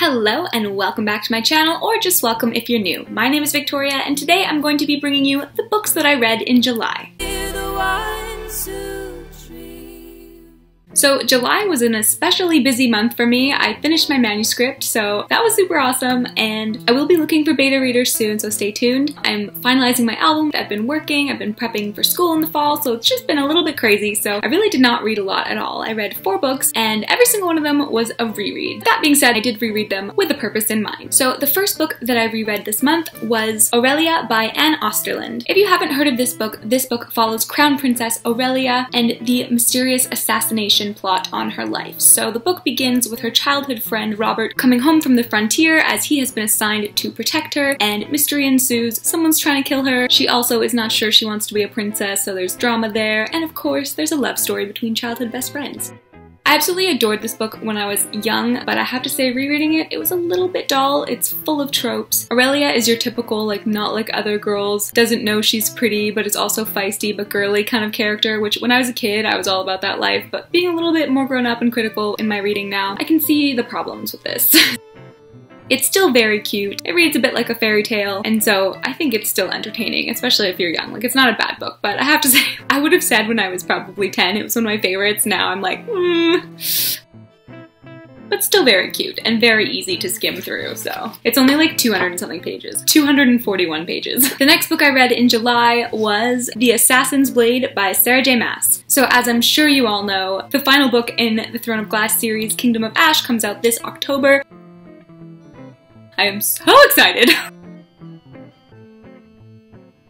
Hello and welcome back to my channel, or just welcome if you're new. My name is Victoria and today I'm going to be bringing you the books that I read in July. So July was an especially busy month for me. I finished my manuscript, so that was super awesome, and I will be looking for beta readers soon, so stay tuned. I'm finalizing my album. I've been working, I've been prepping for school in the fall, so it's just been a little bit crazy, so I really did not read a lot at all. I read 4 books, and every single one of them was a reread. That being said, I did reread them with a purpose in mind. So the first book that I reread this month was Aurelia by Anne Osterlund. If you haven't heard of this book follows Crown Princess Aurelia and the mysterious assassination plot on her life. So the book begins with her childhood friend Robert coming home from the frontier as he has been assigned to protect her, and mystery ensues. Someone's trying to kill her. She also is not sure she wants to be a princess, so there's drama there, and of course there's a love story between childhood best friends. I absolutely adored this book when I was young, but I have to say rereading it was a little bit dull. It's full of tropes. Aurelia is your typical, like, not like other girls, doesn't know she's pretty, but is also feisty but girly kind of character, which when I was a kid, I was all about that life, but being a little bit more grown up and critical in my reading now, I can see the problems with this. It's still very cute. It reads a bit like a fairy tale, and so I think it's still entertaining, especially if you're young. Like, it's not a bad book, but I have to say, I would have said when I was probably 10 it was one of my favorites. Now I'm like, But still very cute and very easy to skim through, so. It's only like 200 and something pages. 241 pages. The next book I read in July was The Assassin's Blade by Sarah J. Maas. So as I'm sure you all know, the final book in the Throne of Glass series, Kingdom of Ash, comes out this October. I am so excited!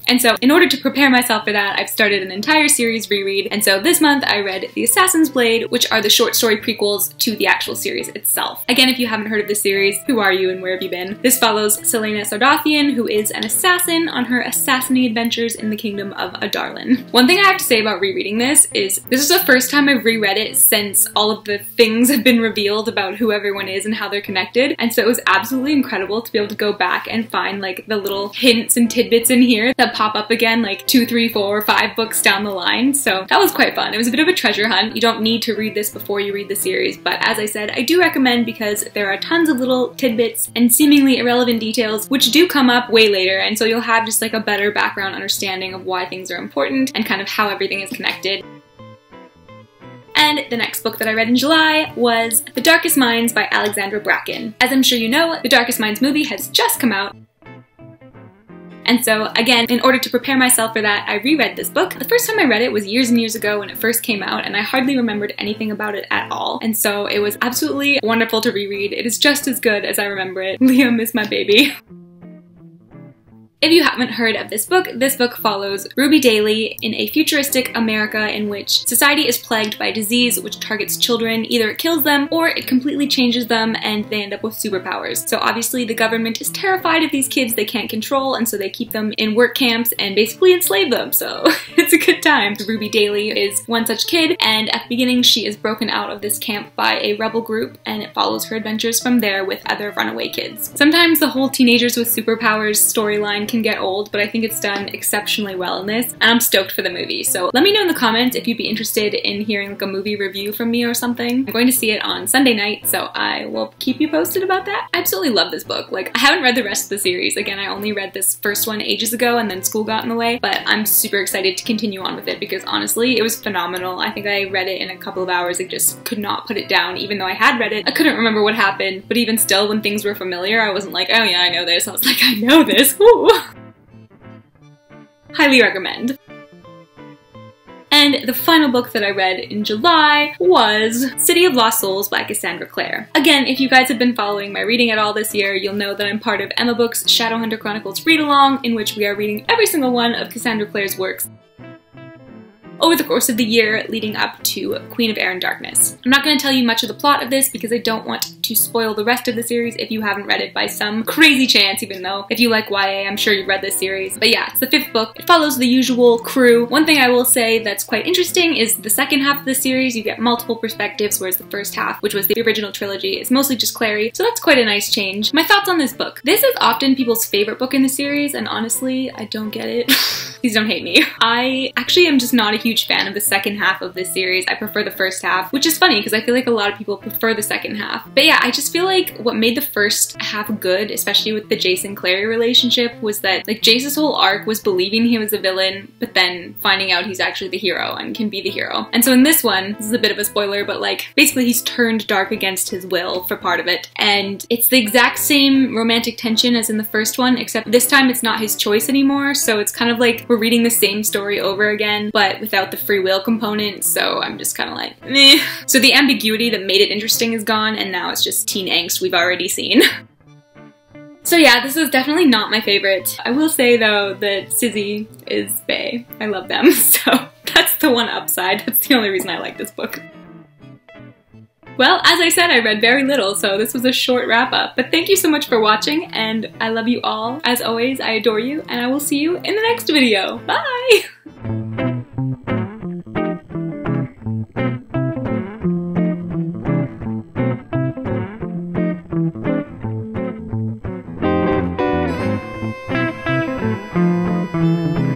And so, in order to prepare myself for that, I've started an entire series reread, and so this month I read The Assassin's Blade, which are the short story prequels to the actual series itself. Again, if you haven't heard of this series, who are you and where have you been? This follows Selena Sardathian, who is an assassin on her assassinating adventures in the kingdom of Adarlan. One thing I have to say about rereading this is the first time I've reread it since all of the things have been revealed about who everyone is and how they're connected, and so it was absolutely incredible to be able to go back and find like the little hints and tidbits in here that pop up again like 2, 3, 4, 5 books down the line, so that was quite fun. It was a bit of a treasure hunt. You don't need to read this before you read the series, but as I said, I do recommend because there are tons of little tidbits and seemingly irrelevant details which do come up way later, and so you'll have just like a better background understanding of why things are important and kind of how everything is connected. And the next book that I read in July was The Darkest Minds by Alexandra Bracken. As I'm sure you know, The Darkest Minds movie has just come out. And so, again, in order to prepare myself for that, I reread this book. The first time I read it was years and years ago when it first came out, and I hardly remembered anything about it at all. And so it was absolutely wonderful to reread. It is just as good as I remember it. Liam is my baby. If you haven't heard of this book follows Ruby Daly in a futuristic America in which society is plagued by a disease which targets children. Either it kills them or it completely changes them and they end up with superpowers. So obviously the government is terrified of these kids they can't control, and so they keep them in work camps and basically enslave them, so it's a good time. Ruby Daly is one such kid, and at the beginning she is broken out of this camp by a rebel group, and it follows her adventures from there with other runaway kids. Sometimes the whole teenagers with superpowers storyline can get old, but I think it's done exceptionally well in this, and I'm stoked for the movie. So let me know in the comments if you'd be interested in hearing like a movie review from me or something. I'm going to see it on Sunday night, so I will keep you posted about that. I absolutely love this book. Like, I haven't read the rest of the series. Again, I only read this first one ages ago and then school got in the way, but I'm super excited to continue on with it because honestly, it was phenomenal. I think I read it in a couple of hours. I just could not put it down. Even though I had read it, I couldn't remember what happened, but even still, when things were familiar, I wasn't like, oh yeah, I know this. I was like, I know this. Ooh. Highly recommend. And the final book that I read in July was City of Lost Souls by Cassandra Clare. Again, if you guys have been following my reading at all this year, you'll know that I'm part of Emma Books' Shadowhunter Chronicles read-along, in which we are reading every single one of Cassandra Clare's works over the course of the year leading up to Queen of Air and Darkness. I'm not going to tell you much of the plot of this because I don't want to spoil the rest of the series if you haven't read it by some crazy chance, even though if you like YA, I'm sure you've read this series. But yeah, it's the 5th book. It follows the usual crew. One thing I will say that's quite interesting is the second half of the series, you get multiple perspectives, whereas the first half, which was the original trilogy, is mostly just Clary, so that's quite a nice change. My thoughts on this book. This is often people's favorite book in the series, and honestly, I don't get it. Please don't hate me. I actually am just not a huge fan of the second half of this series. I prefer the first half, which is funny because I feel like a lot of people prefer the second half. But yeah, I just feel like what made the first half good, especially with the Jace and Clary relationship, was that like Jace's whole arc was believing he was a villain, but then finding out he's actually the hero and can be the hero. And so in this one, this is a bit of a spoiler, but like basically he's turned dark against his will for part of it. And it's the exact same romantic tension as in the first one, except this time it's not his choice anymore. So it's kind of like we're reading the same story over again, but without the free will component. So I'm just kind of like, meh. So the ambiguity that made it interesting is gone, and now it's just teen angst we've already seen. So yeah, this is definitely not my favorite. I will say though that Sizzy is bae. I love them, so that's the one upside. That's the only reason I like this book. Well, as I said, I read very little, so this was a short wrap up. But thank you so much for watching, and I love you all. As always, I adore you, and I will see you in the next video. Bye!